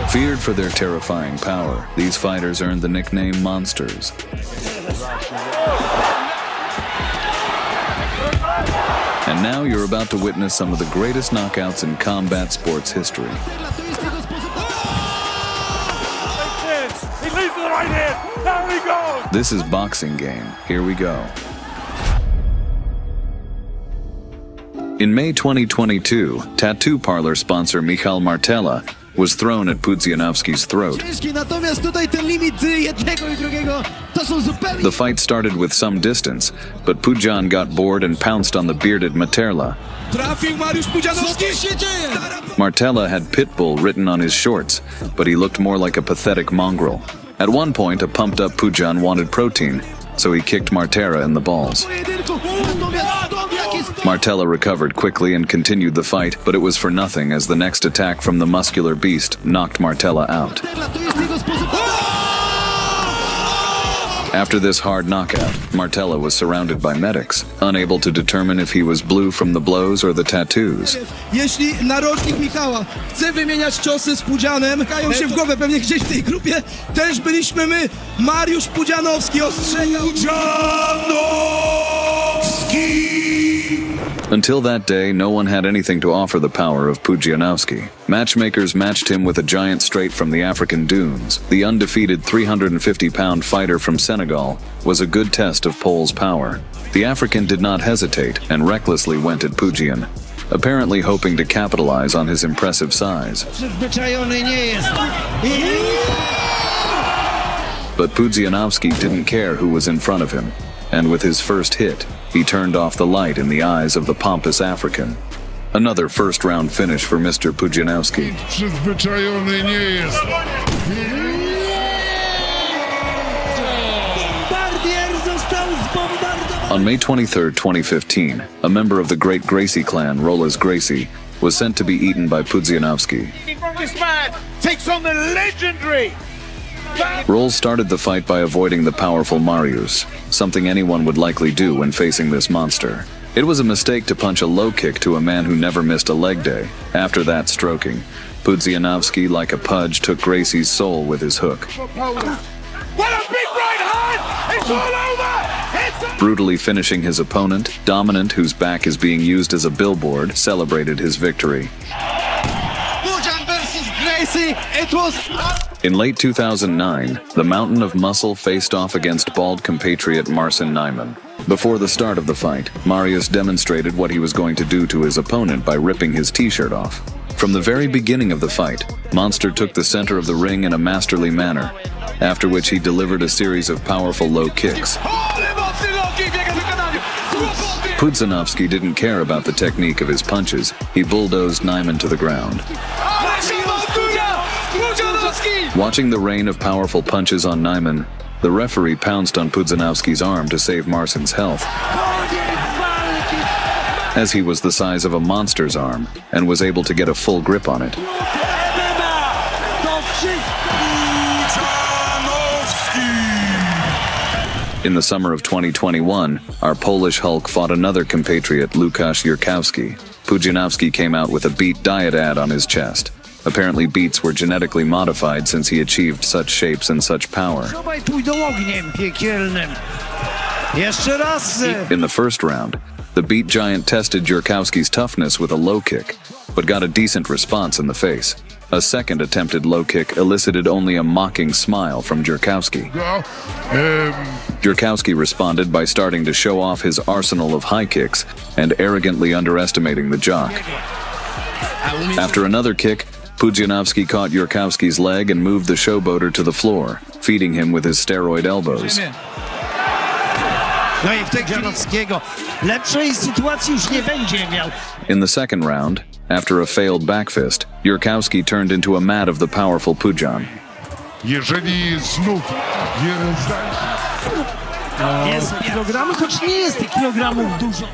Feared for their terrifying power, these fighters earned the nickname Monsters. And now you're about to witness some of the greatest knockouts in combat sports history. He leads to the right hand. There he goes. This is Boxing Game. Here we go. In May 2022, tattoo parlor sponsor Michal Martella was thrown at Pudzianowski's throat. The fight started with some distance, but Pudzian got bored and pounced on the bearded Martella. Martella had Pitbull written on his shorts, but he looked more like a pathetic mongrel. At one point, a pumped-up Pudzian wanted protein, so he kicked Martella in the balls. Martella recovered quickly and continued the fight, but it was for nothing as the next attack from the muscular beast knocked Martella out. After this hard knockout, Martella was surrounded by medics, unable to determine if he was blue from the blows or the tattoos. Jeśli narożnik Michała chce wymieniać ciosy z Pudzianem, kają się w głowę pewnie gdzieś w tej grupie, też byliśmy my, Mariusz Pudzianowski ostrzegał. Until that day, no one had anything to offer the power of Pudzianowski. Matchmakers matched him with a giant straight from the African dunes. The undefeated 350-pound fighter from Senegal was a good test of Pole's power. The African did not hesitate and recklessly went at Pudzian, apparently hoping to capitalize on his impressive size. But Pudzianowski didn't care who was in front of him, and with his first hit, he turned off the light in the eyes of the pompous African. Another first-round finish for Mr. Pudzianowski. On May 23, 2015, a member of the Great Gracie clan, Rolas Gracie, was sent to be eaten by Pudzianowski. This man takes on the legendary. Rolls started the fight by avoiding the powerful Marius, something anyone would likely do when facing this monster. It was a mistake to punch a low kick to a man who never missed a leg day. After that stroking, Pudzianowski, like a pudge, took Gracie's soul with his hook. What a big right hand! It's all over! Brutally finishing his opponent, Dominant, whose back is being used as a billboard, celebrated his victory. Pudzian versus Gracie, it was... In late 2009, the Mountain of Muscle faced off against bald compatriot Marcin Nyman. Before the start of the fight, Marius demonstrated what he was going to do to his opponent by ripping his t-shirt off. From the very beginning of the fight, Monster took the center of the ring in a masterly manner, after which he delivered a series of powerful low kicks. Pudzianowski didn't care about the technique of his punches. He bulldozed Nyman to the ground. Watching the rain of powerful punches on Nyman, the referee pounced on Pudzianowski's arm to save Marcin's health, as he was the size of a monster's arm and was able to get a full grip on it. In the summer of 2021, our Polish Hulk fought another compatriot, Łukasz Jurkowski. Pudzianowski came out with a Beat diet ad on his chest. Apparently beets were genetically modified since he achieved such shapes and such power. In the first round, the beet giant tested Jurkowski's toughness with a low kick, but got a decent response in the face. A second attempted low kick elicited only a mocking smile from Jurkowski. Jurkowski responded by starting to show off his arsenal of high kicks and arrogantly underestimating the jock. After another kick, Pudzianowski caught Jurkowski's leg and moved the showboater to the floor, feeding him with his steroid elbows. In the second round, after a failed back fist, Jurkowski turned into a mat of the powerful Pudzian.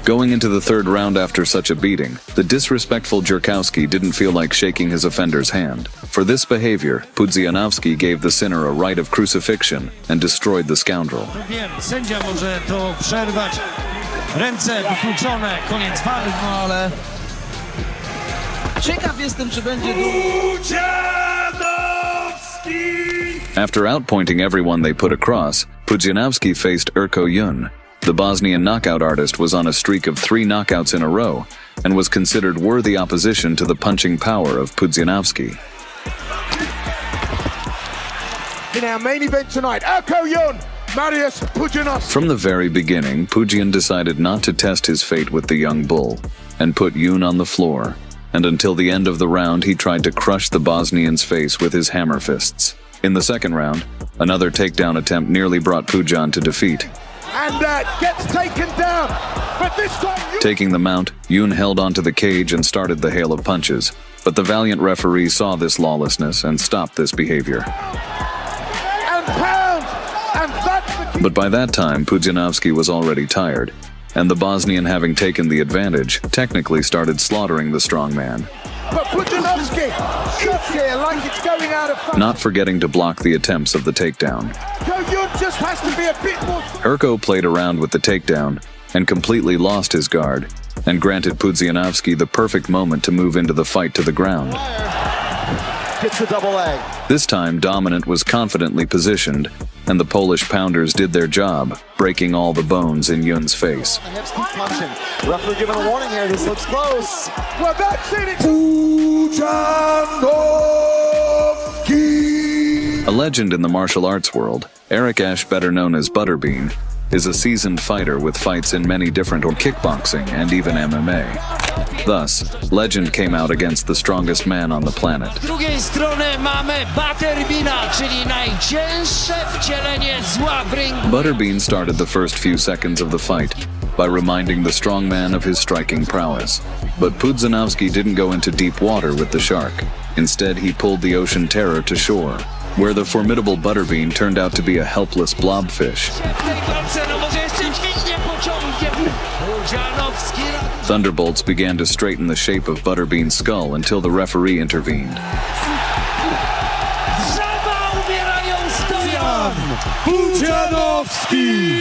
Going into the third round after such a beating, the disrespectful Jurkowski didn't feel like shaking his offender's hand. For this behavior, Pudzianowski gave the sinner a rite of crucifixion and destroyed the scoundrel. Sędzia może to przerwać. Ręce wykluczone, koniec walki, no ale Ciekaw jestem, czy będzie Pudzianowski! After outpointing everyone they put across, Pudzianowski faced Erko Yun. The Bosnian knockout artist was on a streak of 3 knockouts in a row and was considered worthy opposition to the punching power of Pudzianowski. In our main event tonight, Erko Yun, Mariusz Pudzianowski. From the very beginning, Pudzian decided not to test his fate with the young bull and put Yun on the floor. And until the end of the round, he tried to crush the Bosnian's face with his hammer fists. In the second round, another takedown attempt nearly brought Pudzian to defeat. And gets taken down, but this time Taking the mount, Yun held onto the cage and started the hail of punches. But the valiant referee saw this lawlessness and stopped this behavior. and pound, and that's the key. But by that time, Pudzianowski was already tired, and the Bosnian, having taken the advantage, technically started slaughtering the strongman, But Pudzianowski sits here like it's going out of fun. not forgetting to block the attempts of the takedown. Erko Yun just has to be a bit more. Erko played around with the takedown and completely lost his guard, and granted Pudzianowski the perfect moment to move into the fight to the ground. Gets the double leg. This time, Dominant was confidently positioned, and the Polish pounders did their job, breaking all the bones in Yun's face. The hips keep punching. Referee giving a warning here. This looks close. Well, that's it. Pudzianowski. A legend in the martial arts world, Eric Ash, better known as Butterbean, is a seasoned fighter with fights in many different kickboxing and even MMA. Thus, Legend came out against the strongest man on the planet. Z drugiej strony mamy Butterbeana, czyli najcięższe wcielenie zła w ringu. Butterbean started the first few seconds of the fight by reminding the strongman of his striking prowess. But Pudzianowski didn't go into deep water with the shark. Instead, he pulled the ocean terror to shore, where the formidable Butterbean turned out to be a helpless blobfish. W tej walce, no może jeszcze dźwignie pociągiem. Pudzianowski. Thunderbolts began to straighten the shape of Butterbean's skull until the referee intervened. Drzewa umierają, stoją. Pudzianowski!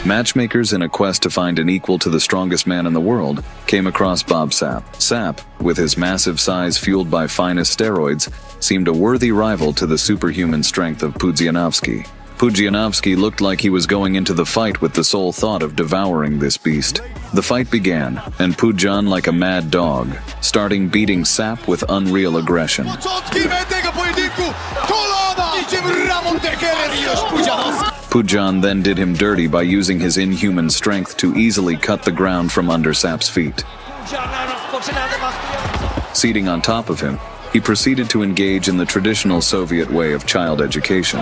Matchmakers, in a quest to find an equal to the strongest man in the world, came across Bob Sapp. Sapp, with his massive size fueled by finest steroids, seemed a worthy rival to the superhuman strength of Pudzianowski. Pudzianowski looked like he was going into the fight with the sole thought of devouring this beast. The fight began, and Pudzian, like a mad dog, starting beating Sapp with unreal aggression. Pudzian then did him dirty by using his inhuman strength to easily cut the ground from under Sapp's feet. Seating on top of him, he proceeded to engage in the traditional Soviet way of child education.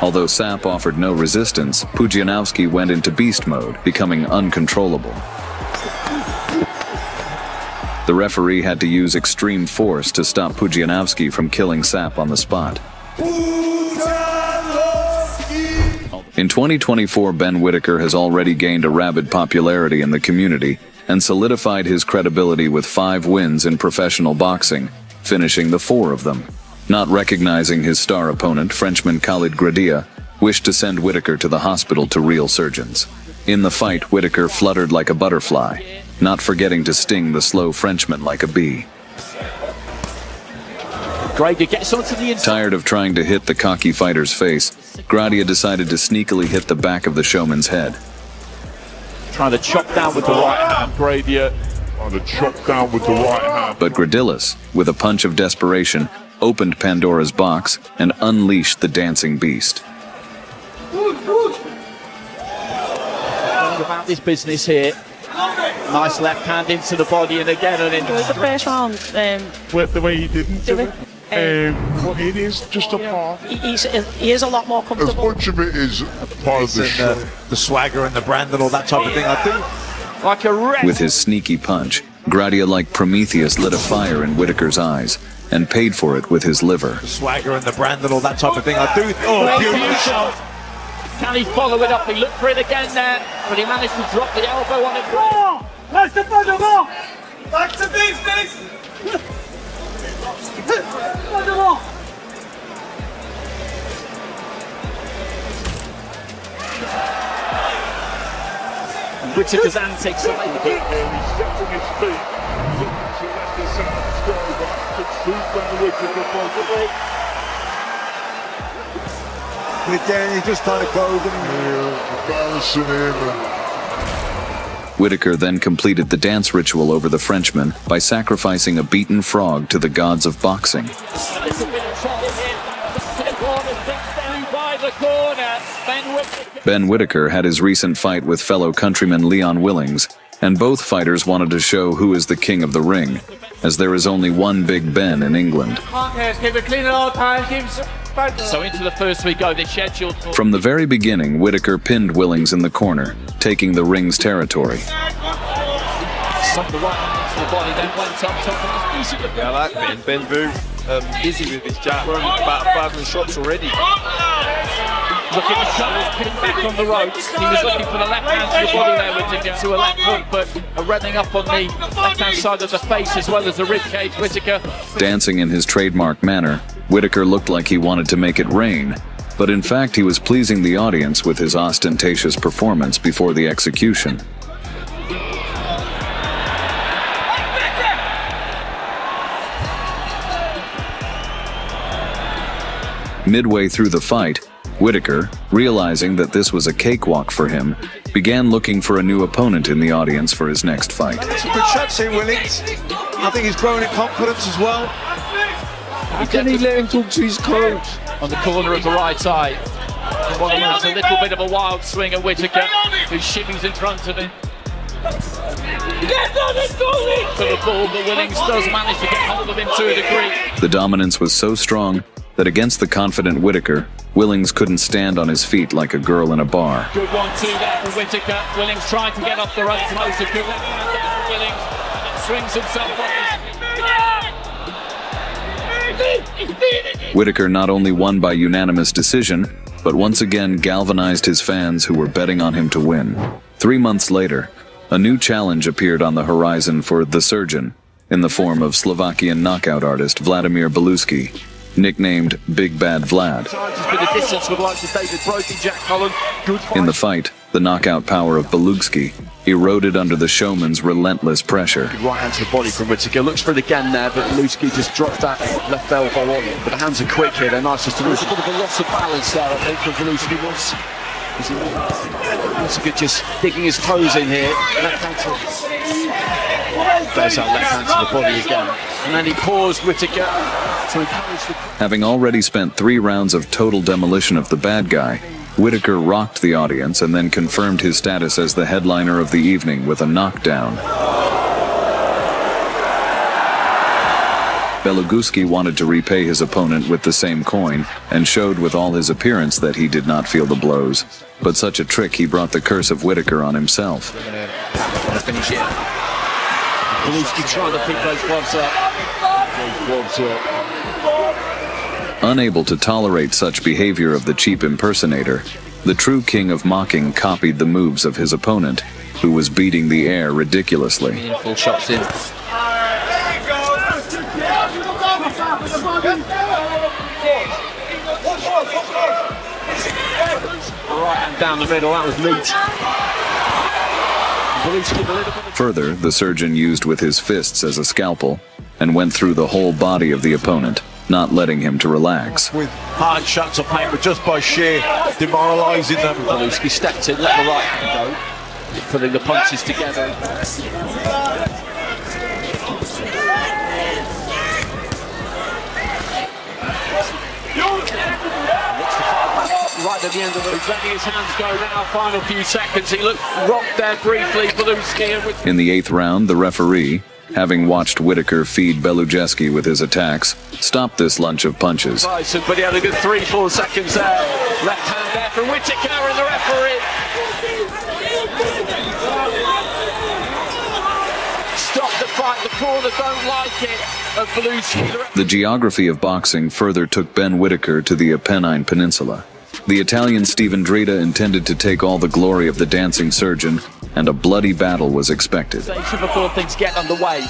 Although Sapp offered no resistance, Pudzianowski went into beast mode, becoming uncontrollable. The referee had to use extreme force to stop Pudzianowski from killing Sapp on the spot. In 2024, Ben Whittaker has already gained a rabid popularity in the community and solidified his credibility with 5 wins in professional boxing, finishing the 4 of them. Not recognizing his star opponent, Frenchman Khalid Gradia wished to send Whittaker to the hospital to real surgeons. In the fight, Whittaker fluttered like a butterfly, not forgetting to sting the slow Frenchman like a bee. Gradia gets onto the inside. Tired of trying to hit the cocky fighter's face, Gradia decided to sneakily hit the back of the showman's head. Trying to chop down with the right hand, Gradia. But Gradilis, with a punch of desperation, opened Pandora's box and unleashed the dancing beast. About this business here. Nice left hand into the body and again and into The first round, With the way he didn't do do it. it. Well, it is just a part. He is a lot more As comfortable. much of it is part of the show. the swagger and the brand and all that type of thing. I think like a wreck. With his sneaky punch, Gradia, like Prometheus, lit a fire in Whittaker's eyes and paid for it with his liver. The swagger and the brand and all that type of thing. I do. Oh, beautiful shot. Can he follow it up? He looked for it again there, but he managed to drop the elbow on it. That's the bottom off! Back to business! Bottom off! Whittaker's antics. He's setting his feet. He left his hands go, but could suit Ben Whittaker possibly. Again, he just kind of goes and Bouncing him. Whittaker then completed the dance ritual over the Frenchman by sacrificing a beaten frog to the gods of boxing. Ben Whittaker had his recent fight with fellow countryman Leon Willings, and both fighters wanted to show who is the king of the ring, as there is only one Big Ben in England. So into the first we go, the scheduled. From the very beginning, Whittaker pinned Willings in the corner, taking the ring's territory. Sucked the right hand into the body, then went up top and was easy. Yeah, I like Ben. Ben very busy with his jab. We're only about 5 shots already. Look at the shoulders pinned back on the ropes. He was looking for the left hand to the body there, Whittaker, to a left hook, but a running up on the left hand side of the face as well as the rib cage. Whittaker Dancing in his trademark manner, Whittaker looked like he wanted to make it rain, but in fact he was pleasing the audience with his ostentatious performance before the execution. Midway through the fight, Whittaker, realizing that this was a cakewalk for him, began looking for a new opponent in the audience for his next fight. some good shots here, Willings. I think he's growing in confidence as well. How can he let him talk to his coach? On the corner of the right eye. It's a little bit of a wild swing at Whittaker, who shimmies in front of him. For the ball, but Willings does manage to get hold of him to a degree. The dominance was so strong that against the confident Whittaker, Willings couldn't stand on his feet like a girl in a bar. Good 1-2 there for Whittaker. Willings trying to get off the ropes. Most of good left hand there for Willings. And then swings himself off. Whittaker not only won by unanimous decision, but once again galvanized his fans who were betting on him to win. 3 months later, a new challenge appeared on the horizon for The Surgeon, in the form of Slovakian knockout artist Vladimir Beluski, nicknamed Big Bad Vlad. In the fight, the knockout power of Beluski eroded under the showman's relentless pressure. Good right hand to the body from Whittaker. Looks for it again there, but Beluski just dropped that left elbow on it. But the hands are quick here. They're nice just to lose. A bit of a loss of balance there, I think, from Beluski was. Whittaker just digging his toes in here. Left hand to... There's that left hand to the body again. And then he paused Whittaker to encourage the... Having already spent 3 rounds of total demolition of the bad guy, Whittaker rocked the audience and then confirmed his status as the headliner of the evening with a knockdown. Beluguski wanted to repay his opponent with the same coin and showed with all his appearance that he did not feel the blows. But such a trick, he brought the curse of Whittaker on himself. Finish it. Beluski trying to pick those gloves up. Unable to tolerate such behavior of the cheap impersonator, the true king of mocking copied the moves of his opponent, who was beating the air ridiculously. Full shots in. Right hand down the middle, that was neat. Further, the surgeon used with his fists as a scalpel and went through the whole body of the opponent, not letting him to relax. With hard shots of pain, but just by sheer demoralising them. Beluski stepped in, let the right hand go, putting the punches together. Right at the end of it, he's letting his hands go now, final few seconds. He looked rocked there briefly, Beluski. In the 8th round, the referee, having watched Whittaker feed Belujeski with his attacks, stopped this lunch of punches. Tyson, but he had a good 3-4 seconds there. Left hand there from Whittaker and the referee. Stop the fight, the corner don't like it. Of Beluski. The geography of boxing further took Ben Whittaker to the Apennine Peninsula. The Italian Steven Dreda intended to take all the glory of the dancing surgeon, and a bloody battle was expected. Before things get underway.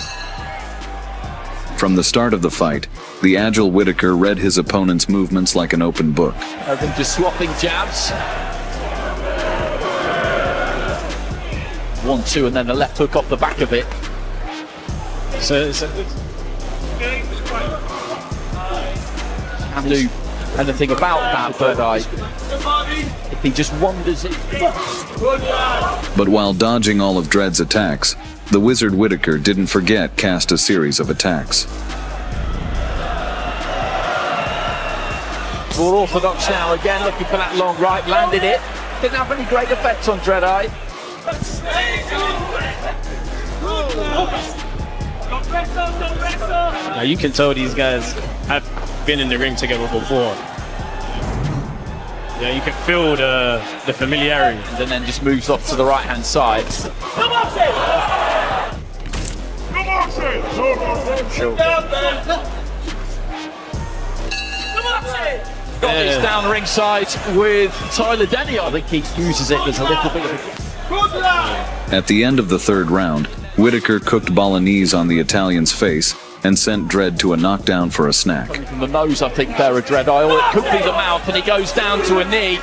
From the start of the fight, the agile Whittaker read his opponent's movements like an open book. Just swapping jabs. 1-2 and then a left hook off the back of it. Can't do anything about that, but if he just wanders it. But while dodging all of Dredd's attacks, the Wizard Whittaker didn't forget cast a series of attacks. More orthodox now, again looking for that long right, landed it. Didn't have any great effect on Dread-Eye. Now you can tell these guys have been in the ring together before. Yeah, you can feel the familiarity. And then just moves off to the right hand side. He's down ringside with Tyler Denny. I think he uses it as a little bit of a... At the end of the third round, Whittaker cooked bolognese on the Italian's face and sent Dredd to a knockdown for a snack. From the nose, I think, there of Dread-Eye, or it could be the mouth, and he goes down to a knee.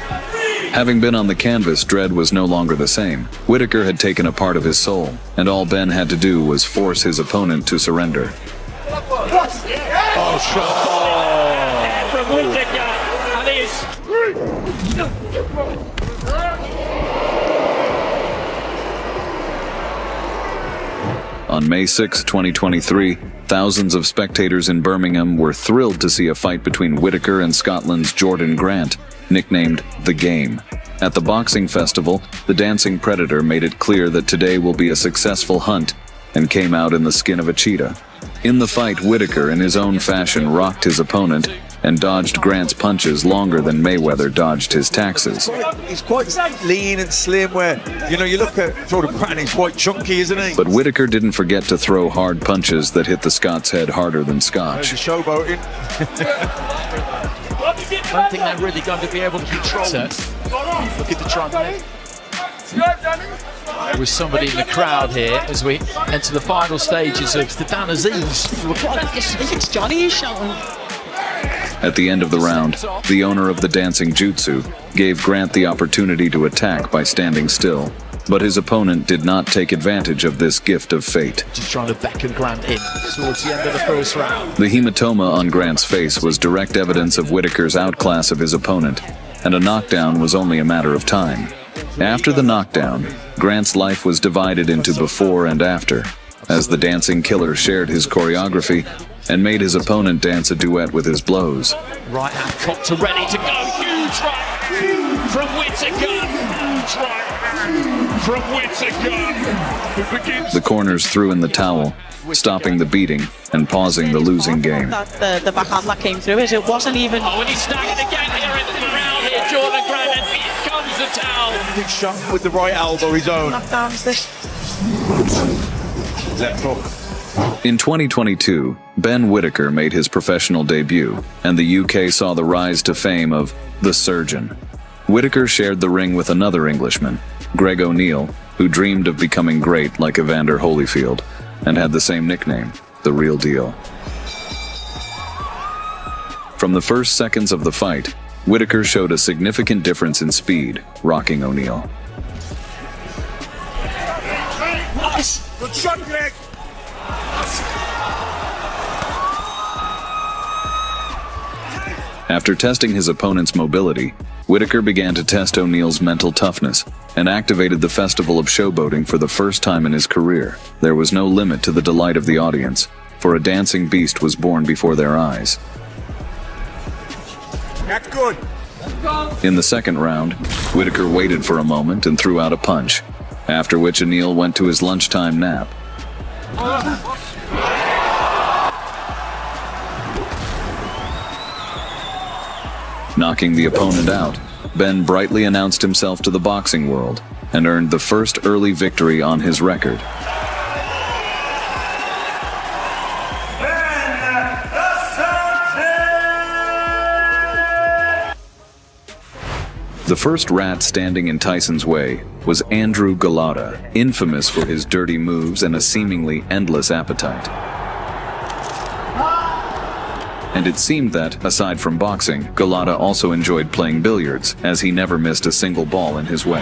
Having been on the canvas, Dredd was no longer the same. Whittaker had taken a part of his soul, and all Ben had to do was force his opponent to surrender. Oh, shot. From Whittaker, and he's... On May 6, 2023, thousands of spectators in Birmingham were thrilled to see a fight between Whittaker and Scotland's Jordan Grant, nicknamed The Game. At the boxing festival, the Dancing Predator made it clear that today will be a successful hunt and came out in the skin of a cheetah. In the fight, Whittaker, in his own fashion, rocked his opponent and dodged Grant's punches longer than Mayweather dodged his taxes. He's quite lean and slim where, you look at Jordan Grant, he's quite chunky, isn't he? But Whittaker didn't forget to throw hard punches that hit the Scot's head harder than scotch. Showboating. I don't think they're really going to be able to control it. Look at the trunk. There was somebody in the crowd here as we enter the final stages of the Dan Aziz. It's Johnny shouting. At the end of the round, the owner of the dancing jutsu gave Grant the opportunity to attack by standing still, but his opponent did not take advantage of this gift of fate. Just trying to beckon Grant in towards the end of the first round. The hematoma on Grant's face was direct evidence of Whittaker's outclass of his opponent, and a knockdown was only a matter of time. After the knockdown, Grant's life was divided into before and after, as the dancing killer shared his choreography and made his opponent dance a duet with his blows. Right hand clock to ready to go. Huge right hand from Whittaker. Huge right hand from Whittaker. The corners threw in the towel, stopping the beating and pausing the losing game. The backhand that came through is it wasn't even... Oh, and he's snagging again here in the round here, Jordan Grant, and here comes the towel. Big shot with the right elbow, his own. Knockdowns this. Left hook. In 2022, Ben Whittaker made his professional debut, and the UK saw the rise to fame of The Surgeon. Whittaker shared the ring with another Englishman, Greg O'Neill, who dreamed of becoming great like Evander Holyfield, and had the same nickname, The Real Deal. From the first seconds of the fight, Whittaker showed a significant difference in speed, rocking O'Neill. Nice! Good shot, Greg! After testing his opponent's mobility, Whittaker began to test O'Neill's mental toughness and activated the festival of showboating for the first time in his career. There was no limit to the delight of the audience, for a dancing beast was born before their eyes. That's good. In the second round, Whittaker waited for a moment and threw out a punch, after which O'Neill went to his lunchtime nap. Knocking the opponent out, Ben brightly announced himself to the boxing world and earned the first early victory on his record. The first rat standing in Tyson's way was Andrew Galata, infamous for his dirty moves and a seemingly endless appetite. And it seemed that, aside from boxing, Galata also enjoyed playing billiards, as he never missed a single ball in his way.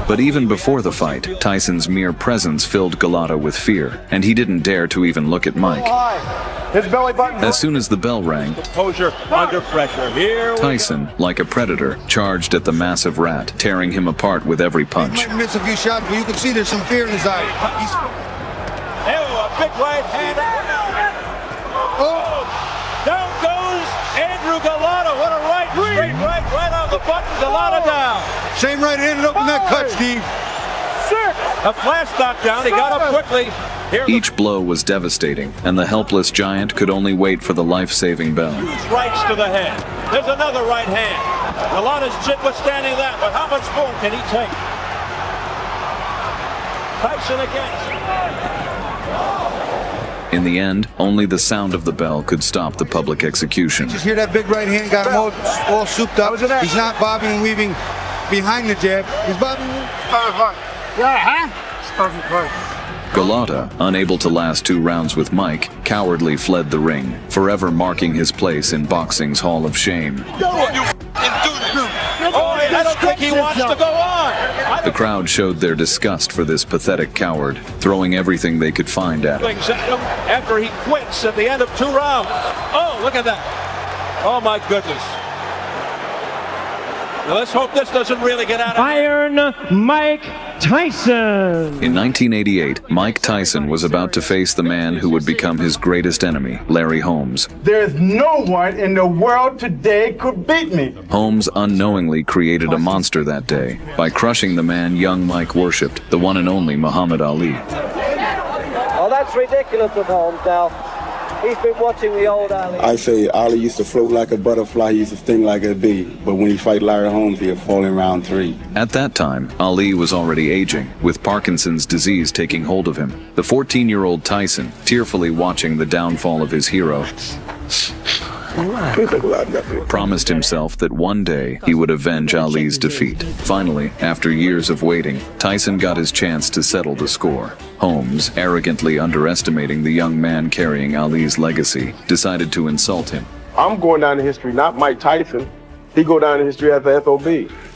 But even before the fight, Tyson's mere presence filled Galata with fear, and he didn't dare to even look at Mike. His belly button. As soon as the bell rang, Composure under pressure. Here Tyson, like a predator, charged at the massive rat, tearing him apart with every punch. Might miss a few shots, but you can see there's some fear in his eye. a big right hand. Oh, down goes Andrew Galata. What a right, straight right on the button. Galata down. Same right ended up in that cut, Steve. A flash knockdown. He got up quickly. Each blow was devastating, and the helpless giant could only wait for the life-saving bell. Huge rights to the head. There's another right hand. Galata's chin withstanding that, but how much more can he take? Tyson against. In the end, only the sound of the bell could stop the public execution. Just hear that big right hand got him all souped up. He's not bobbing and weaving behind the jab. He's bobbing. Galata, unable to last 2 rounds with Mike, cowardly fled the ring, forever marking his place in boxing's Hall of Shame. I don't think he wants to go on. The crowd showed their disgust for this pathetic coward, throwing everything they could find at him. After he quits at the end of 2 rounds. Oh, look at that. Oh, my goodness. Now let's hope this doesn't really get out of Iron Mike Tyson. In 1988, Mike Tyson was about to face the man who would become his greatest enemy, Larry Holmes. There's no one in the world today could beat me. Holmes unknowingly created a monster that day by crushing the man young Mike worshipped, the one and only Muhammad Ali. Oh, that's ridiculous of Holmes now. He's been watching the old Ali. I say Ali used to float like a butterfly, he used to sting like a bee. But when he fight Larry Holmes, he'll fall in round 3. At that time, Ali was already aging, with Parkinson's disease taking hold of him. The 14-year-old Tyson, tearfully watching the downfall of his hero, promised himself that one day he would avenge Ali's defeat. Finally, after years of waiting, Tyson got his chance to settle the score. Holmes, arrogantly underestimating the young man carrying Ali's legacy, decided to insult him. I'm going down in history, not Mike Tyson. He go down in history as the FOB.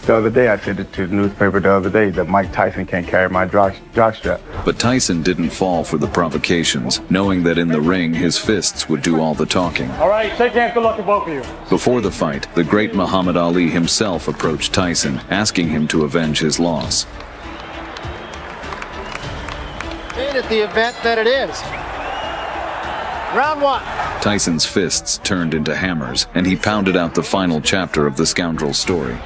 The other day, I said it to the newspaper that Mike Tyson can't carry my jockstrap. But Tyson didn't fall for the provocations, knowing that in the ring his fists would do all the talking. All right, shake hands, good luck to both of you. Before the fight, the great Muhammad Ali himself approached Tyson, asking him to avenge his loss. Made it the event that it is. Round 1. Tyson's fists turned into hammers, and he pounded out the final chapter of the scoundrel's story.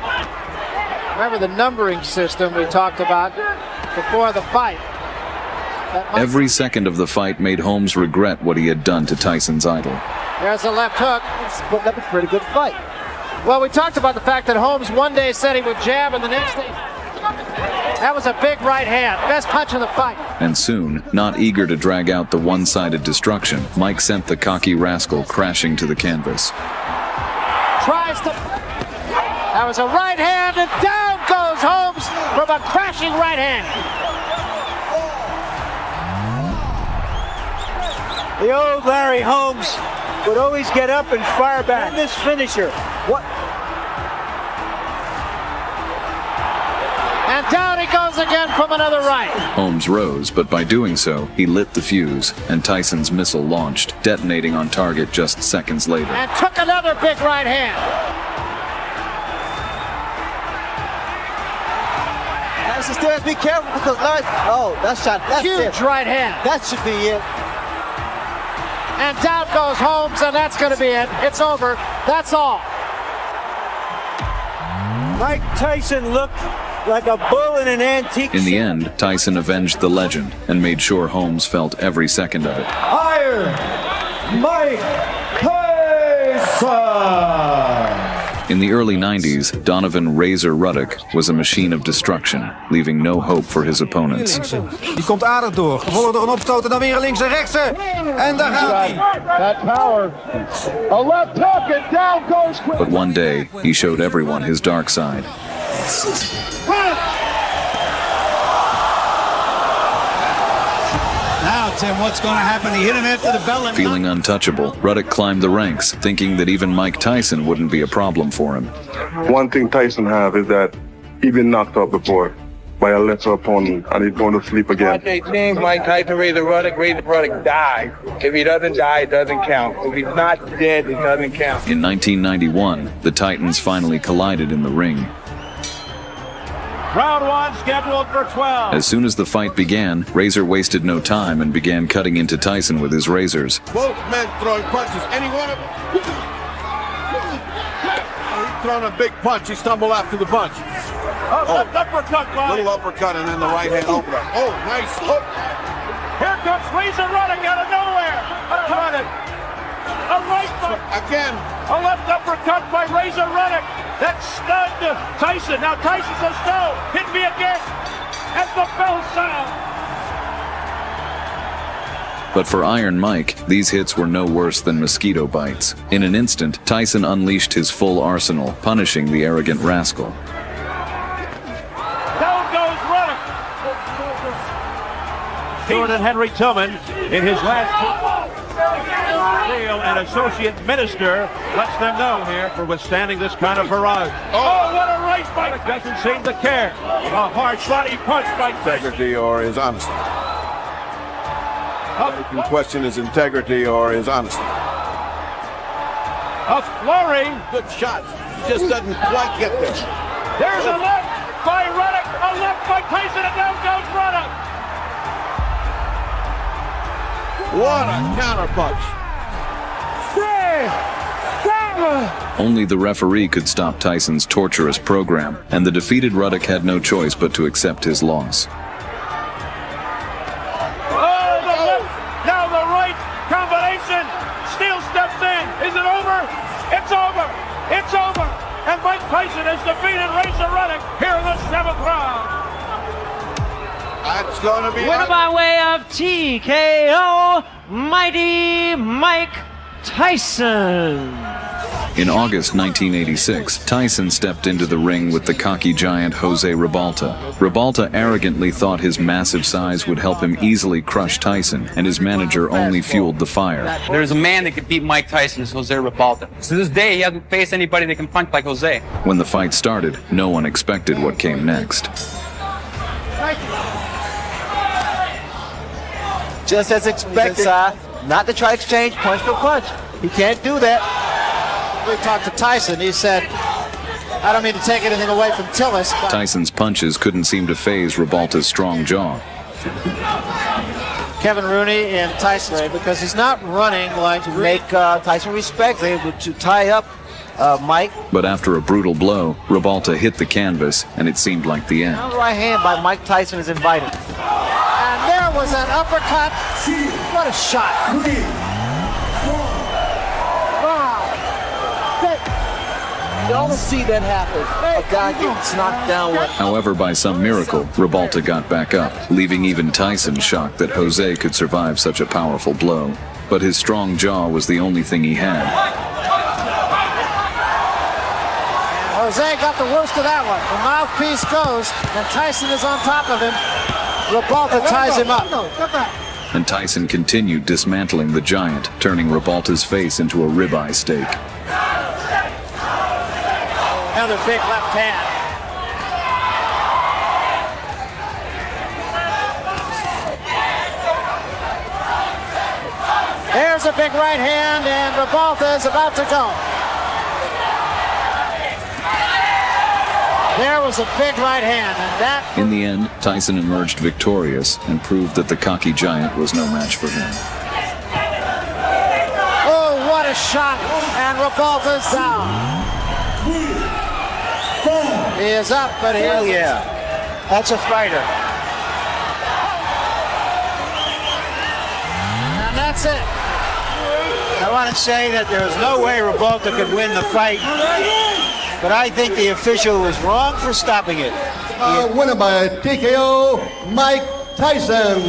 Remember the numbering system we talked about before the fight. Every second of the fight made Holmes regret what he had done to Tyson's idol. There's a left hook. It's putting up a pretty good fight. Well, we talked about the fact that Holmes one day said he would jab, and the next day... That was a big right hand. Best punch of the fight. And soon, not eager to drag out the one-sided destruction, Mike sent the cocky rascal crashing to the canvas. Tries to... That was a right hand, and down goes Holmes from a crashing right hand. The old Larry Holmes would always get up and fire back. And this finisher. What? And down he goes again from another right. Holmes rose, but by doing so, he lit the fuse, and Tyson's missile launched, detonating on target just seconds later. And took another big right hand. Stairs, be careful because Larry... Oh, that shot. That's huge it. Right hand. That should be it. And down goes Holmes, and that's going to be it. It's over. That's all. Mike Tyson looked like a bull in an antique. In the end, Tyson avenged the legend and made sure Holmes felt every second of it. Iron Mike Tyson! In the early 90s, Donovan Razor Ruddock was a machine of destruction, leaving no hope for his opponents. Die komt aardig door, gevolgd door een opstoot en dan weer een linkse rechtse. En daar gaat hij. That power. A left hook and down goes quick. But one day, he showed everyone his dark side. Now, Tim, what's going to happen? He hit him after the bell. Feeling untouchable, Ruddock climbed the ranks, thinking that even Mike Tyson wouldn't be a problem for him. One thing Tyson have is that He's been knocked out before by a lesser opponent, and he's going to sleep again. They think Mike Tyson Razor Ruddock died. If he doesn't die, it doesn't count. If he's not dead, it doesn't count. In 1991, the Titans finally collided in the ring. Round one scheduled for 12. As soon as the fight began, Razor wasted no time and began cutting into Tyson with his razors. Both men throwing punches. Any one of them. He's throwing a big punch. He stumbled after the punch. Left uppercut, Mike. Little uppercut and then the right hand opener. Oh, nice hook. Here comes Razor Ruddock out of nowhere. Got it. A right foot. Again. A left uppercut by Razor Ruddock. That stunned Tyson. Now Tyson says no. Hit me again. And the bell sound. But for Iron Mike, these hits were no worse than mosquito bites. In an instant, Tyson unleashed his full arsenal, punishing the arrogant rascal. Down goes Ruddock. Jordan Henry Tillman in his last an associate minister lets them know here for withstanding this kind of barrage. Oh, what a right fight! Doesn't seem to care. A hard slotty punch by Integrity or his honesty. You can question his integrity or his honesty. A flurry. Good shot. He just doesn't quite get there. There's a left by Ruddock. A left by Tyson, and down goes Ruddock. What a counter punch. Only the referee could stop Tyson's torturous program, and the defeated Ruddock had no choice but to accept his loss. Oh, the left, now the right combination. Steele steps in. Is it over? It's over. It's over. And Mike Tyson has defeated Razor Ruddock here in the 7th round. That's going to be... Winner by way of TKO, Mighty Mike Tyson. In August 1986, Tyson stepped into the ring with the cocky giant Jose Ribalta. Ribalta arrogantly thought his massive size would help him easily crush Tyson, and his manager only fueled the fire. There's a man that could beat Mike Tyson, it's Jose Ribalta. To this day, he hasn't faced anybody that can punch like Jose. When the fight started, no one expected what came next. Just as expected, not to try to exchange punch for punch. He can't do that. We talked to Tyson. He said, I don't mean to take anything away from Tillis, but... Tyson's punches couldn't seem to faze Ribalta's strong jaw. Kevin Rooney and Tyson, because he's not running like to make Tyson respect, to tie up Mike. But after a brutal blow, Ribalta hit the canvas, and it seemed like the end. Now right hand by Mike Tyson is invited. And there was an uppercut. What a shot. You don't see that happen. A guy gets knocked down. However, by some miracle, Ribalta got back up, leaving even Tyson shocked that Jose could survive such a powerful blow. But his strong jaw was the only thing he had. Jose got the worst of that one. The mouthpiece goes, and Tyson is on top of him. Ribalta ties him up. And Tyson continued dismantling the giant, turning Ribalta's face into a ribeye steak. Another big left hand. There's a big right hand, and Ribalta is about to go. There was a big right hand, and that... In the end, Tyson emerged victorious and proved that the cocky giant was no match for him. Oh, what a shot, and Ribalta's down. He is up, but he is... Yeah, that's a fighter. And that's it. I want to say that there was no way Ribalta could win the fight, but I think the official was wrong for stopping it. Winner by TKO, Mike Tyson.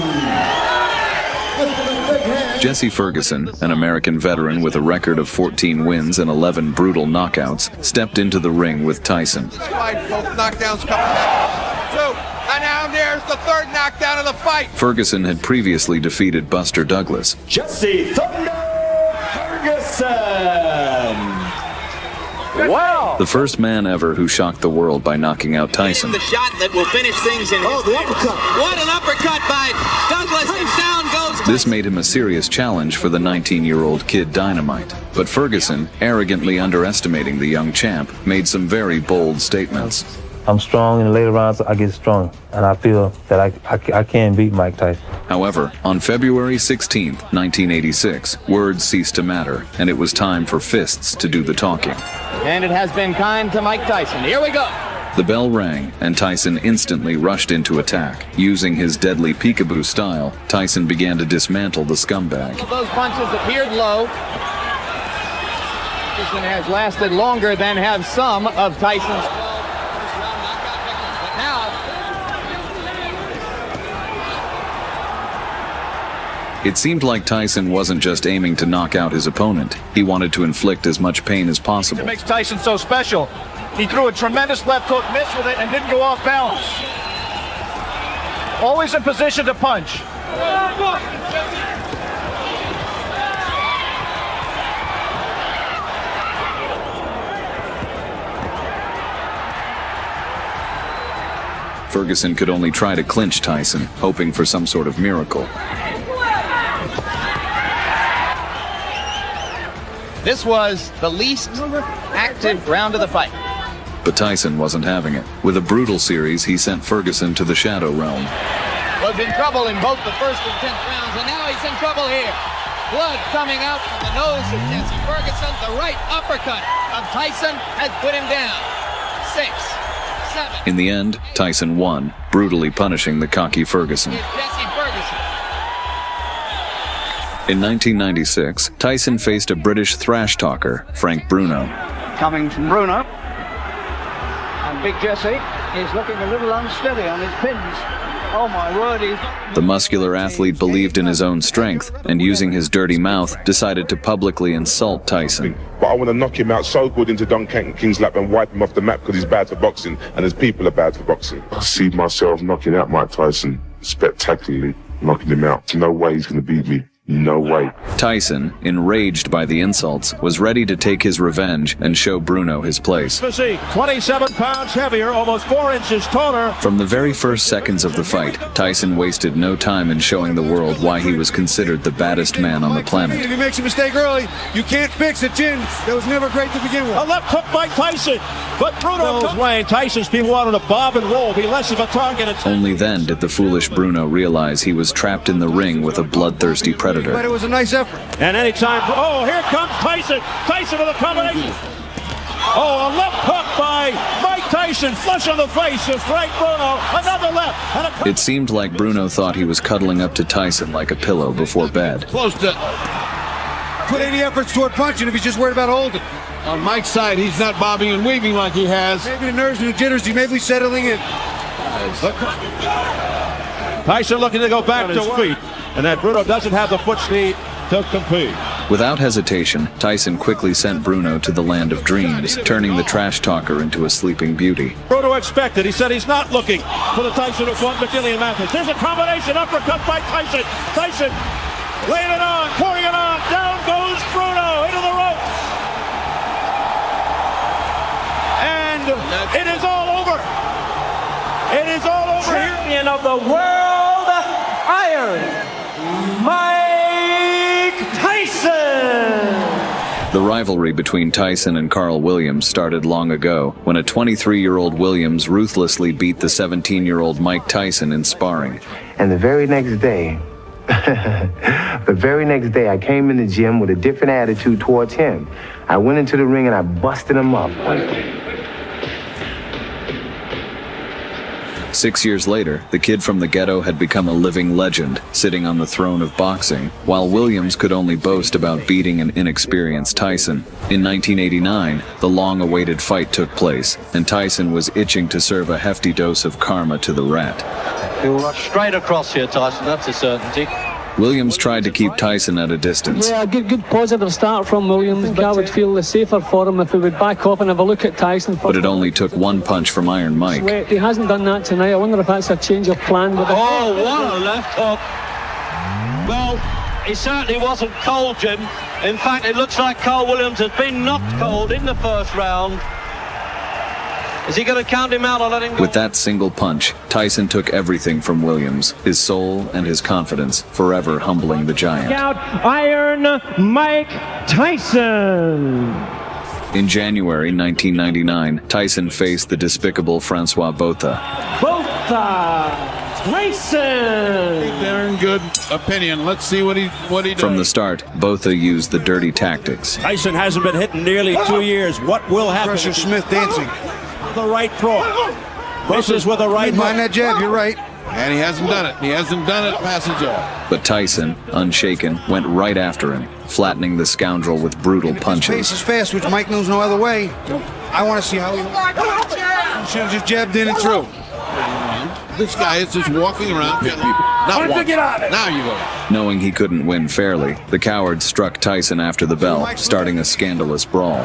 Jesse Ferguson, an American veteran with a record of 14 wins and 11 brutal knockouts, stepped into the ring with Tyson. Both knockdowns coming back. Two. And now there's the third knockdown of the fight. Ferguson had previously defeated Buster Douglas. Jesse Thunder Ferguson. Wow! The first man ever who shocked the world by knocking out Tyson. The shot that will finish things in. Oh, the uppercut! What an uppercut by Douglas, and down goes. This made him a serious challenge for the 19-year-old Kid Dynamite. But Ferguson, arrogantly underestimating the young champ, made some very bold statements. I'm strong in the later rounds, I get strong, and I feel that I can beat Mike Tyson. However, on February 16, 1986, words ceased to matter, and it was time for fists to do the talking. And it has been kind to Mike Tyson. Here we go. The bell rang, and Tyson instantly rushed into attack. Using his deadly peekaboo style, Tyson began to dismantle the scumbag. Those punches appeared low. Tyson has lasted longer than have some of Tyson's. It seemed like Tyson wasn't just aiming to knock out his opponent. He wanted to inflict as much pain as possible. It makes Tyson so special. He threw a tremendous left hook, missed with it, and didn't go off balance. Always in position to punch. Ferguson could only try to clinch Tyson, hoping for some sort of miracle. This was the least active round of the fight. But Tyson wasn't having it. With a brutal series, he sent Ferguson to the Shadow Realm. Was in trouble in both the first and 10th rounds, and now he's in trouble here. Blood coming out from the nose of Jesse Ferguson. The right uppercut of Tyson has put him down. 6, 7. In the end, Tyson won, brutally punishing the cocky Ferguson. Jesse Ferguson. In 1996, Tyson faced a British thrash talker, Frank Bruno. Coming from Bruno. And Big Jesse is looking a little unsteady on his pins. Oh my word, The muscular athlete believed in his own strength, and using his dirty mouth, decided to publicly insult Tyson. But I want to knock him out so good into Don King's lap and wipe him off the map because he's bad for boxing and his people are bad for boxing. I see myself knocking out Mike Tyson, spectacularly knocking him out. No way he's going to beat me. No way. Tyson, enraged by the insults, was ready to take his revenge and show Bruno his place. Physique, 27 pounds heavier, almost 4 inches taller. From the very first seconds of the fight, Tyson wasted no time in showing the world why he was considered the baddest man on the planet. If he makes a mistake early, you can't fix it, Jin. That was never great to begin with. A left hook by Tyson, but Bruno goes Wayne. Tyson's people wanted to bob and roll, be less of a target. Only then did the foolish Bruno realize he was trapped in the ring with a bloodthirsty predator. But it was a nice effort. And anytime, oh, here comes Tyson. Tyson with a combination. Oh, a left hook by Mike Tyson, flush on the face of Frank Bruno. Another left. And It seemed like Bruno thought he was cuddling up to Tyson like a pillow before bed. Close to put any efforts toward punching if he's just worried about holding. On Mike's side, he's not bobbing and weaving like he has. Maybe the nerves and the jitters, he may be settling in. Tyson looking to go back to his feet. And that Bruno doesn't have the foot speed to compete. Without hesitation, Tyson quickly sent Bruno to the land of dreams, turning the trash talker into a sleeping beauty. Bruno expected. He said he's not looking for the Tyson who fought McGillian Mathis. There's a combination uppercut by Tyson. Tyson laying it on, pouring it on. Down goes Bruno into the ropes. And it is all over. It is all over. Champion of the world, Iron Mike Tyson! The rivalry between Tyson and Carl Williams started long ago, when a 23-year-old Williams ruthlessly beat the 17-year-old Mike Tyson in sparring. And the very next day, I came in the gym with a different attitude towards him. I went into the ring and I busted him up. 6 years later, the kid from the ghetto had become a living legend, sitting on the throne of boxing, while Williams could only boast about beating an inexperienced Tyson. In 1989, the long-awaited fight took place, and Tyson was itching to serve a hefty dose of karma to the rat. He'll rush straight across here, Tyson, that's a certainty. Williams tried to keep Tyson at a distance. Yeah, good positive start from Williams. I would feel the safer for him if he would back off and have a look at Tyson. But it only took one punch from Iron Mike. He hasn't done that tonight. I wonder if that's a change of plan. Oh, what a left hook. Well, He certainly wasn't cold, Jim. In fact, it looks like Carl Williams has been knocked cold in the first round. Is he going to count him out or let him go? With that single punch, Tyson took everything from Williams, his soul and his confidence, forever humbling the giant. Out Iron Mike Tyson. In January 1999, Tyson faced the despicable Francois Botha. Tyson! Darn good opinion. Let's see what he does. From the start, Botha used the dirty tactics. Tyson hasn't been hit in nearly 2 years. What will happen? Pressure Smith dancing. The right throw. Misses with a right Mind hook. that jab, you're right. And he hasn't done it. He hasn't done it past the jab. But Tyson, unshaken, went right after him, flattening the scoundrel with brutal His punches. pace is fast, which Mike knows no other way. I want to see how he should have just jabbed in and through. This guy is just walking around hitting people. Not once. Now you go. Knowing he couldn't win fairly, the coward struck Tyson after the bell, starting a scandalous brawl.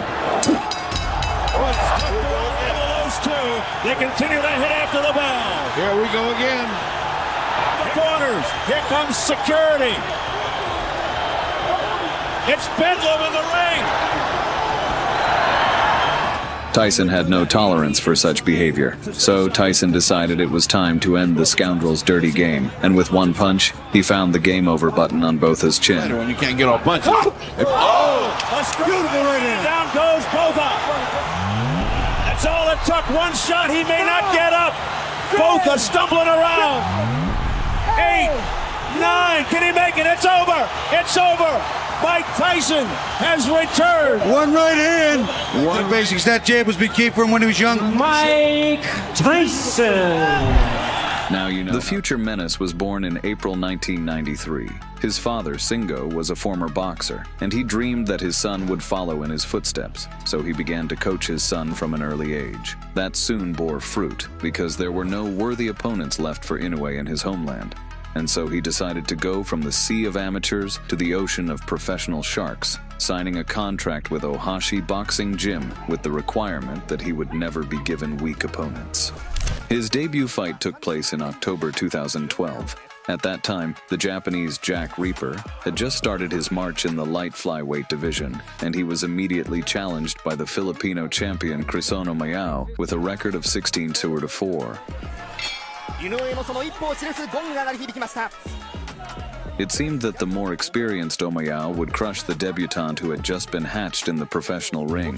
They continue to hit after the bell. Here we go again. The corners. Here comes security. It's Bedlam in the ring. Tyson had no tolerance for such behavior, so Tyson decided it was time to end the scoundrel's dirty game, and with one punch, he found the game over button on Botha's chin. When you can't get all punches. Beautiful right in. Down goes Botha. That's all it took. One shot, he may not get up. Botha stumbling around. 8, 9, can he make it? It's over. It's over. Mike Tyson has returned. One right hand. One basics. That jab was big key for him when he was young. Mike Tyson. Now you know. The future menace was born in April 1993. His father, Singo, was a former boxer, and he dreamed that his son would follow in his footsteps, so he began to coach his son from an early age. That soon bore fruit, because there were no worthy opponents left for Inoue in his homeland. And so he decided to go from the sea of amateurs to the ocean of professional sharks, signing a contract with Ohashi Boxing Gym with the requirement that he would never be given weak opponents. His debut fight took place in October 2012. At that time, the Japanese Jack Reaper had just started his march in the light flyweight division, and he was immediately challenged by the Filipino champion Crisono Mayao with a record of 16-4. It seemed that the more experienced Omayao would crush the debutant who had just been hatched in the professional ring.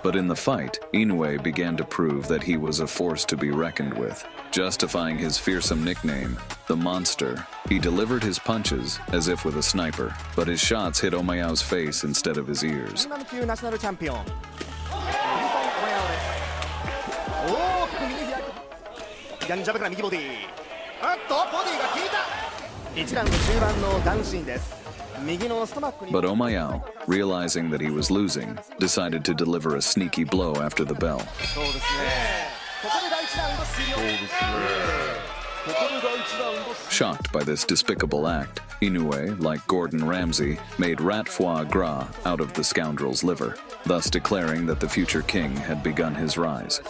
But in the fight, Inoue began to prove that he was a force to be reckoned with. Justifying his fearsome nickname, the Monster, he delivered his punches as if with a sniper, but his shots hit Omayao's face instead of his ears. But Omayao, realizing that he was losing, decided to deliver a sneaky blow after the bell. Shocked by this despicable act, Inoue, like Gordon Ramsay, made rat foie gras out of the scoundrel's liver, thus declaring that the future king had begun his rise.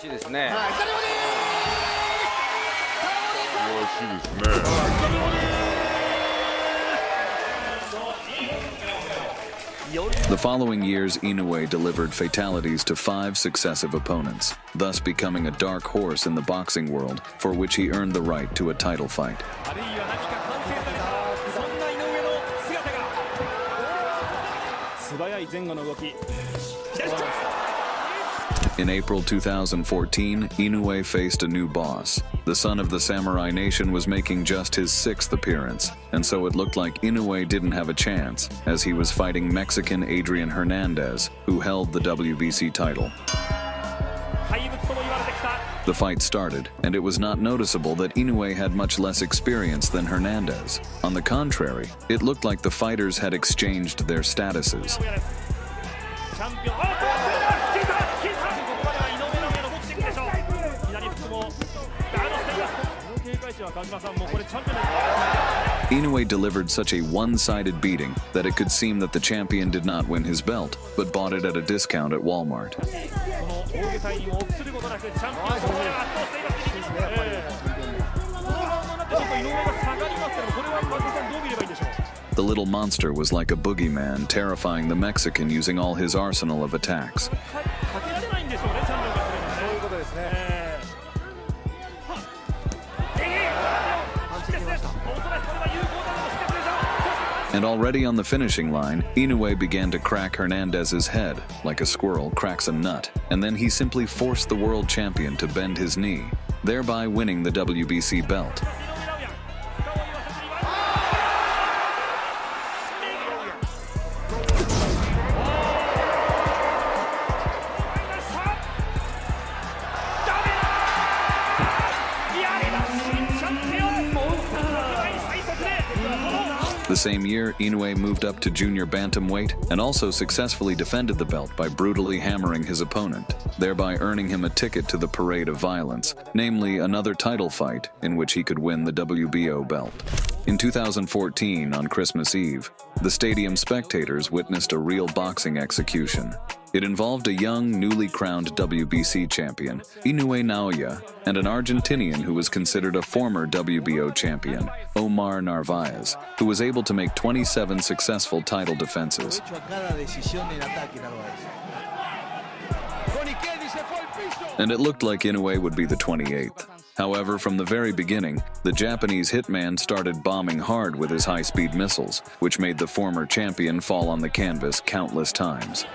The following years, Inoue delivered fatalities to 5 successive opponents, thus becoming a dark horse in the boxing world, for which he earned the right to a title fight. In April 2014, Inoue faced a new boss. The son of the Samurai Nation was making just his 6th appearance, and so it looked like Inoue didn't have a chance, as he was fighting Mexican Adrian Hernandez, who held the WBC title. The fight started, and it was not noticeable that Inoue had much less experience than Hernandez. On the contrary, it looked like the fighters had exchanged their statuses. Inoue delivered such a one-sided beating that it could seem that the champion did not win his belt, but bought it at a discount at Walmart. The little monster was like a boogeyman, terrifying the Mexican using all his arsenal of attacks. And already on the finishing line, Inoue began to crack Hernandez's head, like a squirrel cracks a nut, and then he simply forced the world champion to bend his knee, thereby winning the WBC belt. The same year, Inoue moved up to junior bantamweight and also successfully defended the belt by brutally hammering his opponent, thereby earning him a ticket to the parade of violence, namely another title fight in which he could win the WBO belt. In 2014, on Christmas Eve, the stadium spectators witnessed a real boxing execution. It involved a young, newly crowned WBC champion, Inoue Naoya, and an Argentinian who was considered a former WBO champion, Omar Narvaez, who was able to make 27 successful title defenses. And it looked like Inoue would be the 28th. However, from the very beginning, the Japanese hitman started bombing hard with his high-speed missiles, which made the former champion fall on the canvas countless times.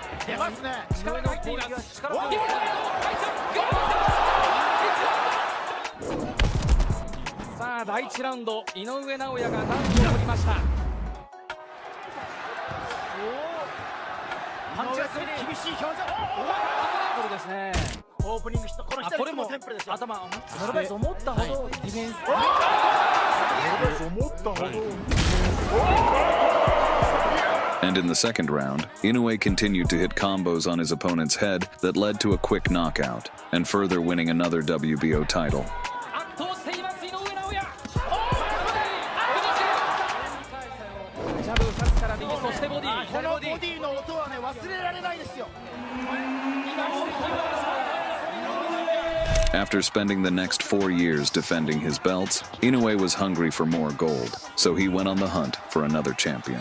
And in the second round, Inoue continued to hit combos on his opponent's head that led to a quick knockout, and further winning another WBO title. After spending the next 4 years defending his belts, Inoue was hungry for more gold, so he went on the hunt for another champion.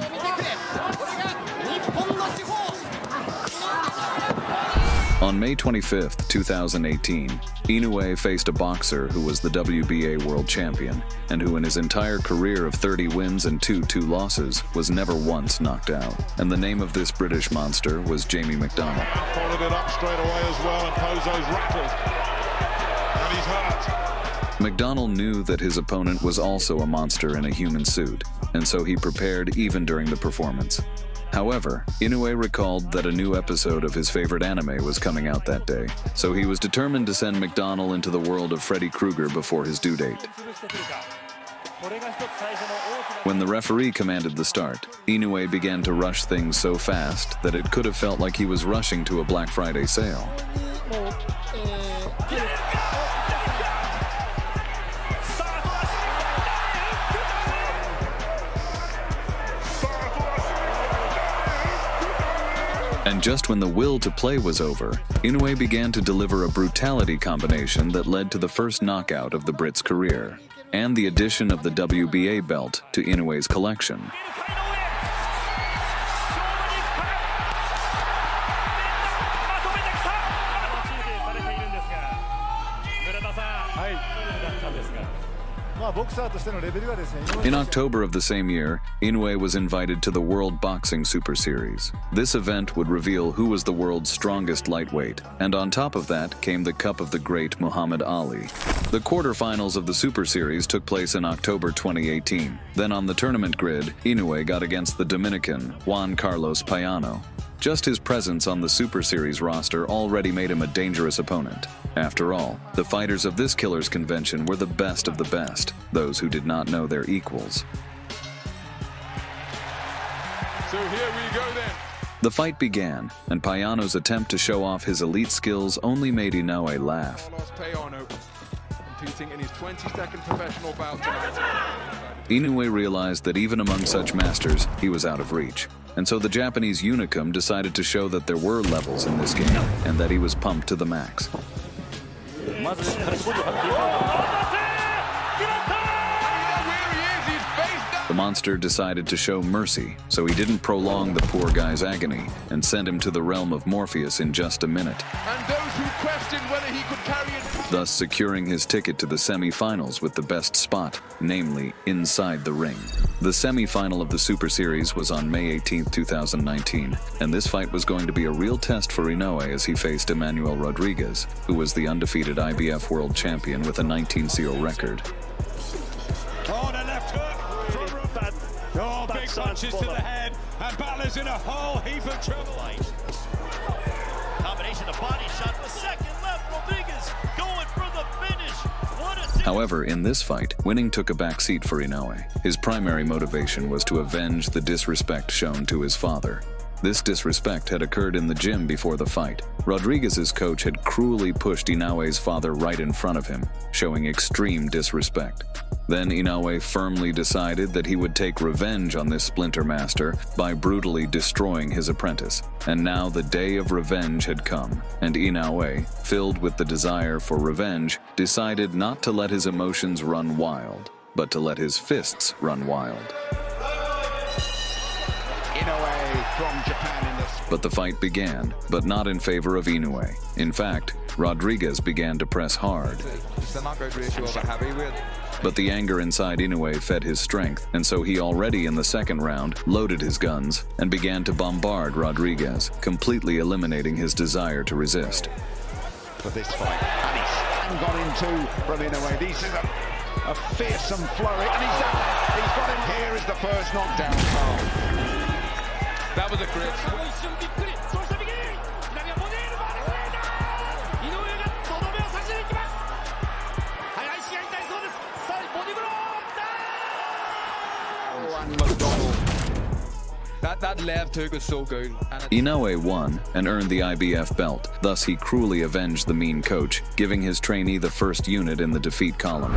On May 25, 2018, Inoue faced a boxer who was the WBA world champion, and who in his entire career of 30 wins and 2 losses was never once knocked out. And the name of this British monster was Jamie McDonnell. Followed it up straight away as well, and Pozo's rattled. And he's hurt. McDonnell knew that his opponent was also a monster in a human suit, and so he prepared even during the performance. However, Inoue recalled that a new episode of his favorite anime was coming out that day, so he was determined to send McDonnell into the world of Freddy Krueger before his due date. When the referee commanded the start, Inoue began to rush things so fast that it could have felt like he was rushing to a Black Friday sale. And just when the will to play was over, Inoue began to deliver a brutality combination that led to the first knockout of the Brit's career, and the addition of the WBA belt to Inoue's collection. In October of the same year, Inoue was invited to the World Boxing Super Series. This event would reveal who was the world's strongest lightweight, and on top of that came the Cup of the Great Muhammad Ali. The quarterfinals of the Super Series took place in October 2018. Then on the tournament grid, Inoue got against the Dominican Juan Carlos Payano. Just his presence on the Super Series roster already made him a dangerous opponent. After all, the fighters of this killer's convention were the best of the best, those who did not know their equals. So here we go then. The fight began, and Payano's attempt to show off his elite skills only made Inoue laugh. competing in his 22nd professional bout tonight. Inoue realized that even among such masters, he was out of reach. And so the Japanese Unicum decided to show that there were levels in this game, and that he was pumped to the max. The monster decided to show mercy, so he didn't prolong the poor guy's agony and sent him to the realm of Morpheus in just a minute. And those who questioned whether he could carry it, Thus securing his ticket to the semi-finals with the best spot, namely inside the ring. The semi-final of the Super Series was on May 18, 2019, and this fight was going to be a real test for Inoue as he faced Emmanuel Rodriguez, who was the undefeated IBF World Champion with a 19-0 record. Oh, the left hook. Oh, big punches to the head, and Balor's in a whole heap of trouble. Combination of body shot, the second left, Rodriguez going for the finish. However, in this fight, winning took a back seat for Inoue. His primary motivation was to avenge the disrespect shown to his father. This disrespect had occurred in the gym before the fight. Rodriguez's coach had cruelly pushed Inoue's father right in front of him, showing extreme disrespect. Then Inoue firmly decided that he would take revenge on this splinter master by brutally destroying his apprentice. And now the day of revenge had come, and Inoue, filled with the desire for revenge, decided not to let his emotions run wild, but to let his fists run wild. Inoue from Japan in the... But the fight began, but not in favor of Inoue. In fact, Rodriguez began to press hard. But the anger inside Inoue fed his strength, and so he already in the second round loaded his guns and began to bombard Rodriguez, completely eliminating his desire to resist. For this fight, and he's got into from Inoue. This is a fearsome flurry, and he's got him. Here is the first knockdown, Carl. That was a great. That left hook was so good. Inoue won and earned the IBF belt. Thus, he cruelly avenged the mean coach, giving his trainee the first unit in the defeat column.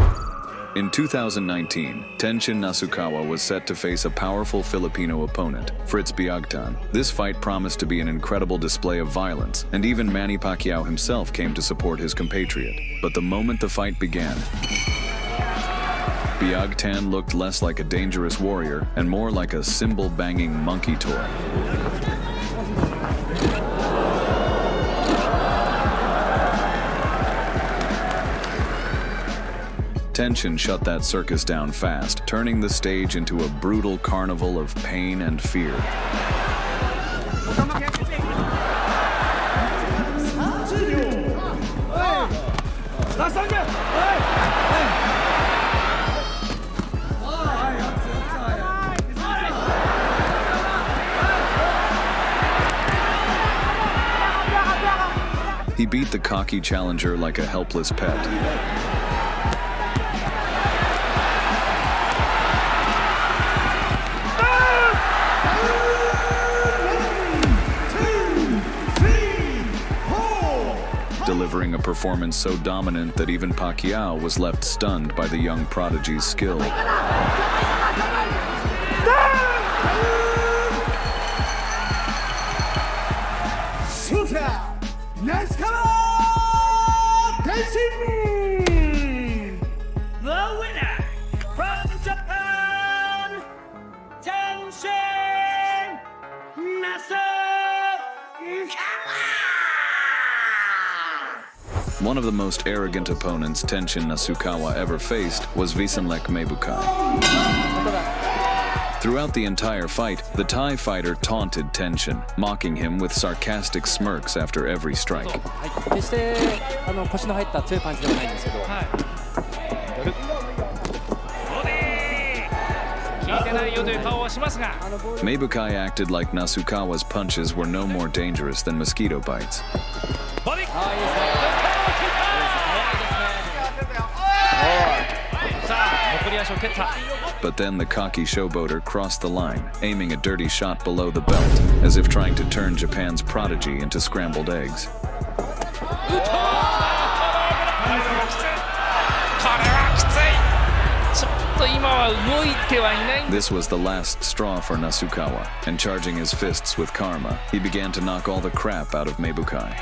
In 2019, Tenshin Nasukawa was set to face a powerful Filipino opponent, Fritz Biagtan. This fight promised to be an incredible display of violence, and even Manny Pacquiao himself came to support his compatriot. But the moment the fight began, Biagtan looked less like a dangerous warrior and more like a cymbal-banging monkey toy. Tenshin shut that circus down fast, turning the stage into a brutal carnival of pain and fear. He beat the cocky challenger like a helpless pet. Delivering a performance so dominant that even Pacquiao was left stunned by the young prodigy's skill. The winner from Japan, Tenshin Nasukawa. One of the most arrogant opponents Tenshin Nasukawa ever faced was Visenlek Mebukai. Throughout the entire fight, the Thai fighter taunted Tenshin, mocking him with sarcastic smirks after every strike. Mebukai acted like Nasukawa's punches were no more dangerous than mosquito bites. But then the cocky showboater crossed the line, aiming a dirty shot below the belt, as if trying to turn Japan's prodigy into scrambled eggs. This was the last straw for Nasukawa, and charging his fists with karma, he began to knock all the crap out of Mebukai.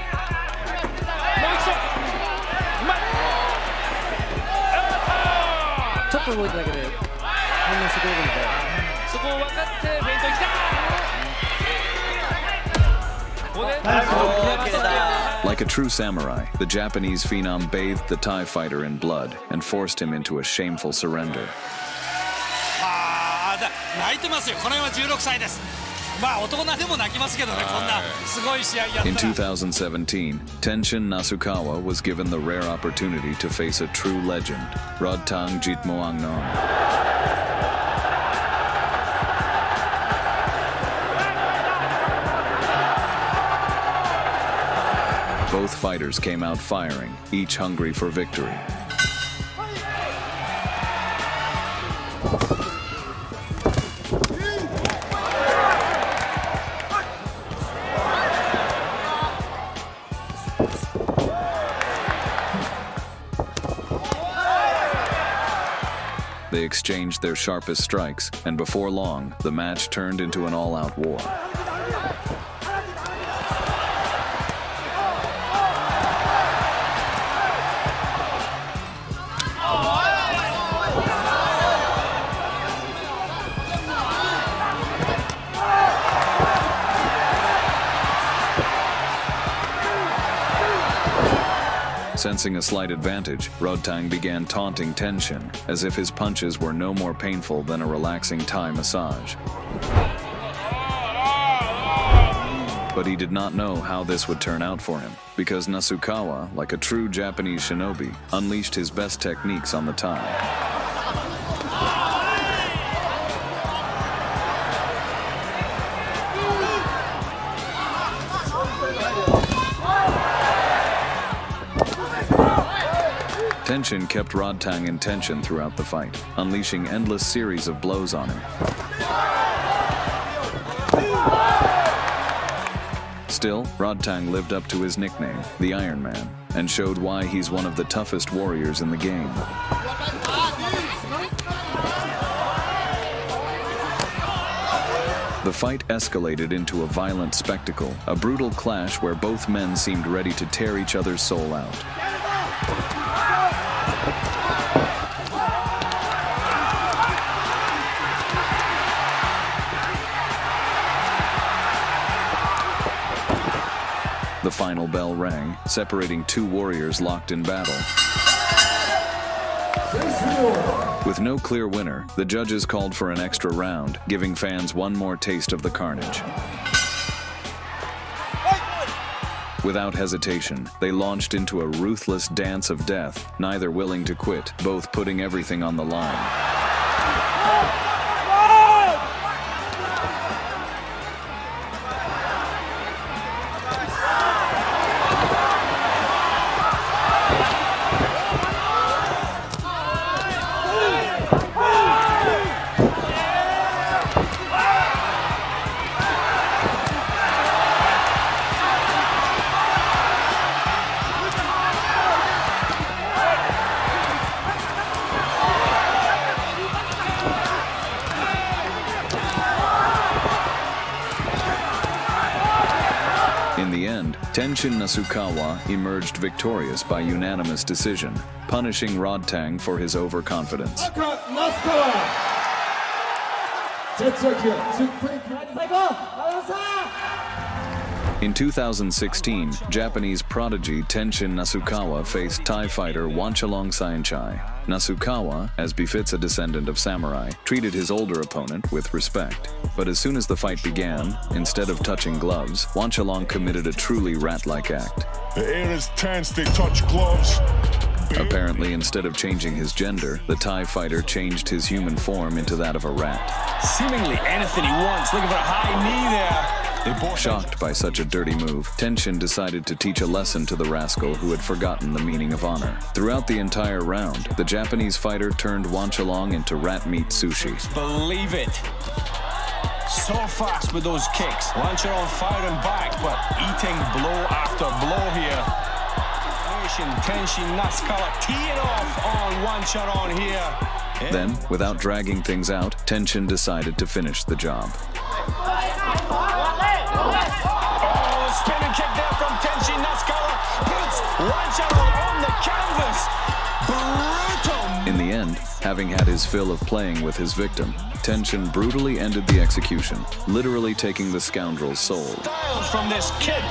Like a true samurai, the Japanese phenom bathed the Thai fighter in blood and forced him into a shameful surrender. In 2017, Tenshin Nasukawa was given the rare opportunity to face a true legend, Rodtang Jitmoangnon. Both fighters came out firing, each hungry for victory. They exchanged their sharpest strikes, and before long, the match turned into an all-out war. Sensing a slight advantage, Rodtang began taunting Tenshin, as if his punches were no more painful than a relaxing Thai massage. But he did not know how this would turn out for him, because Nasukawa, like a true Japanese shinobi, unleashed his best techniques on the Thai. Tenshin kept Rodtang in tension throughout the fight, unleashing endless series of blows on him. Still, Rodtang lived up to his nickname, the Iron Man, and showed why he's one of the toughest warriors in the game. The fight escalated into a violent spectacle, a brutal clash where both men seemed ready to tear each other's soul out. The final bell rang, separating two warriors locked in battle. With no clear winner, the judges called for an extra round, giving fans one more taste of the carnage. Without hesitation, they launched into a ruthless dance of death, neither willing to quit, both putting everything on the line. In the end, Tenshin Nasukawa emerged victorious by unanimous decision, punishing Rodtang for his overconfidence. In 2016, Japanese prodigy Tenshin Nasukawa faced Thai fighter Wanchalong Saenchai. Nasukawa, as befits a descendant of samurai, treated his older opponent with respect. But as soon as the fight began, instead of touching gloves, Wanchalong committed a truly rat-like act. The air is tense, they touch gloves. Apparently, instead of changing his gender, the Thai fighter changed his human form into that of a rat. Seemingly anything he wants, looking for a high knee there. Shocked by such a dirty move, Tenshin decided to teach a lesson to the rascal who had forgotten the meaning of honor. Throughout the entire round, the Japanese fighter turned Wanchalong into rat meat sushi. Believe it. So fast with those kicks. Wanchalong firing back, but eating blow after blow here. combination. Tenshin Nasukawa teeing off on one shot on here. Then, without dragging things out, Tenshin decided to finish the job. Oh, spinning kick there from Tenshin Nasukawa. Puts one shot on the canvas. Brutal. In the end, having had his fill of playing with his victim, Tenshin brutally ended the execution, literally taking the scoundrel's soul. Styles from this kid.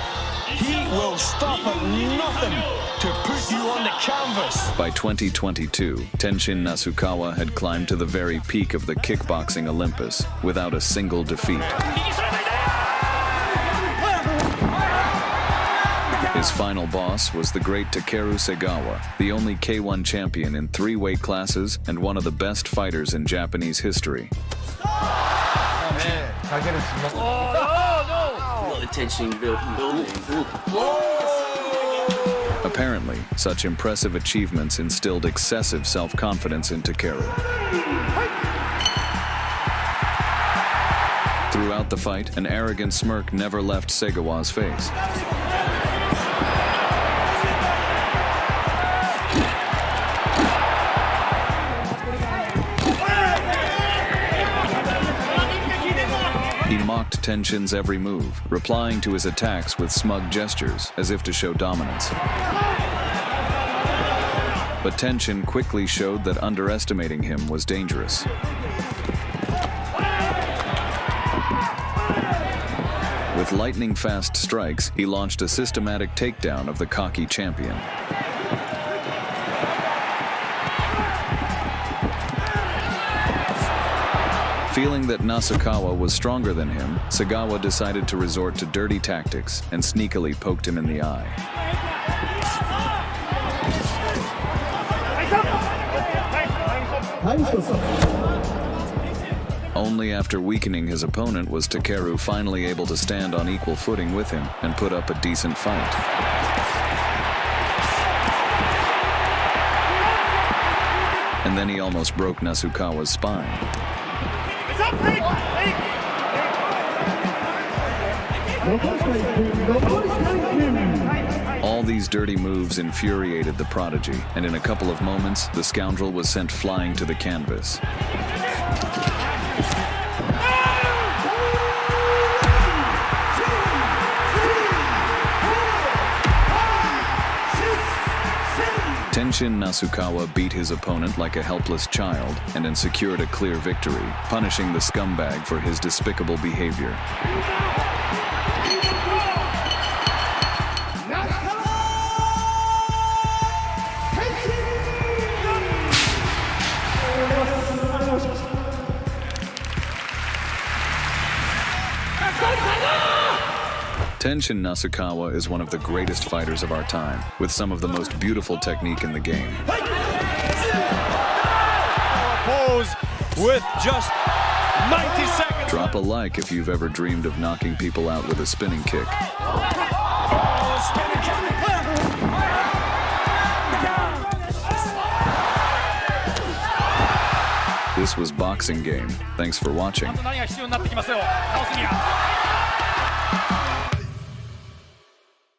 He will stop at nothing to put you on the canvas. By 2022, Tenshin Nasukawa had climbed to the very peak of the kickboxing Olympus without a single defeat. His final boss was the great Takeru Segawa, the only K1 champion in 3 weight classes and one of the best fighters in Japanese history. Attention building. Apparently, such impressive achievements instilled excessive self-confidence in Takeru. Throughout the fight, an arrogant smirk never left Segawa's face. He mocked Tenshin's every move, replying to his attacks with smug gestures, as if to show dominance. But Tenshin quickly showed that underestimating him was dangerous. With lightning-fast strikes, he launched a systematic takedown of the cocky champion. Feeling that Nasukawa was stronger than him, Segawa decided to resort to dirty tactics and sneakily poked him in the eye. Only after weakening his opponent was Takeru finally able to stand on equal footing with him and put up a decent fight. And then he almost broke Nasukawa's spine. All these dirty moves infuriated the prodigy, and in a couple of moments, the scoundrel was sent flying to the canvas. Tenshin Nasukawa beat his opponent like a helpless child and then secured a clear victory, punishing the scumbag for his despicable behavior. Tenshin Nasukawa is one of the greatest fighters of our time, with some of the most beautiful technique in the game. Pause with just 90 seconds. Drop a like if you've ever dreamed of knocking people out with a spinning kick. This was Boxing Game. Thanks for watching.